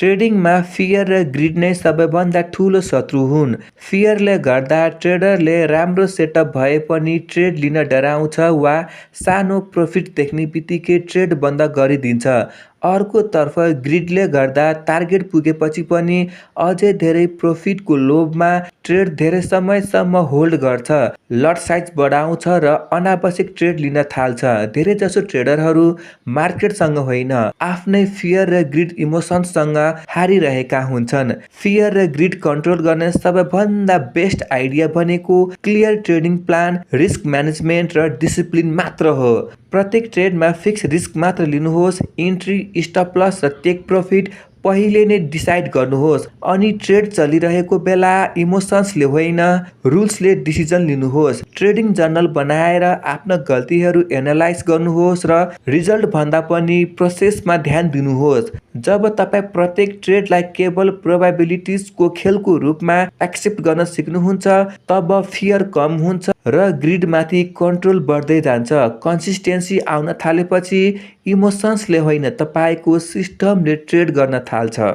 ट्रेडिङमा fear र grid नै सबैभन्दा ठुलो शत्रु हुन्। फियरले गर्दा ट्रेडरले राम्रो सेटअप भए पनि ट्रेड लिन डराउँछ वा सानो प्रफिट देख्ने बित्तिकै ट्रेड बन्द गरिदिन्छ। अर्कोतर्फ ग्रिडले गर्दा टार्गेट पुगेपछि पनि अझै धेरै प्रफिटको लोभमा ट्रेड धेरै समयसम्म होल्ड गर्छ, लट साइज बढाउँछ र अनावश्यक ट्रेड लिन थाल्छ। धेरैजसो ट्रेडरहरू मार्केटसँग होइन, आफ्नै फियर र ग्रिड इमोसन्ससँग हारिरहेका हुन्छन्। फियर र ग्रिड कन्ट्रोल गर्ने सबैभन्दा बेस्ट आइडिया भनेको clear trading plan, risk management र डिसिप्लिन मात्र हो। प्रत्येक ट्रेडमा फिक्स रिस्क मात्र लिनुहोस्। इन्ट्री, स्टप लस र टेक प्रफिट पहिले नै डिसाइड गर्नुहोस्। अनि ट्रेड चलिरहेको बेला इमोसन्सले होइन, रुल्सले डिसिजन लिनुहोस्। ट्रेडिङ जर्नल बनाएर आफ्ना गल्तीहरू एनालाइज गर्नुहोस् र रिजल्ट भन्दा पनि प्रोसेसमा ध्यान दिनुहोस्। जब तपाईँ प्रत्येक ट्रेडलाई केवल प्रोबेबिलिटिजको खेलको रूपमा एक्सेप्ट गर्न सिक्नुहुन्छ, तब फियर कम हुन्छ र ग्रिडमाथि कन्ट्रोल बढ्दै जान्छ। कन्सिस्टेन्सी आउन थालेपछि इमोसन्सले होइन, तपाईँको सिस्टमले ट्रेड गर्न थाल्छ।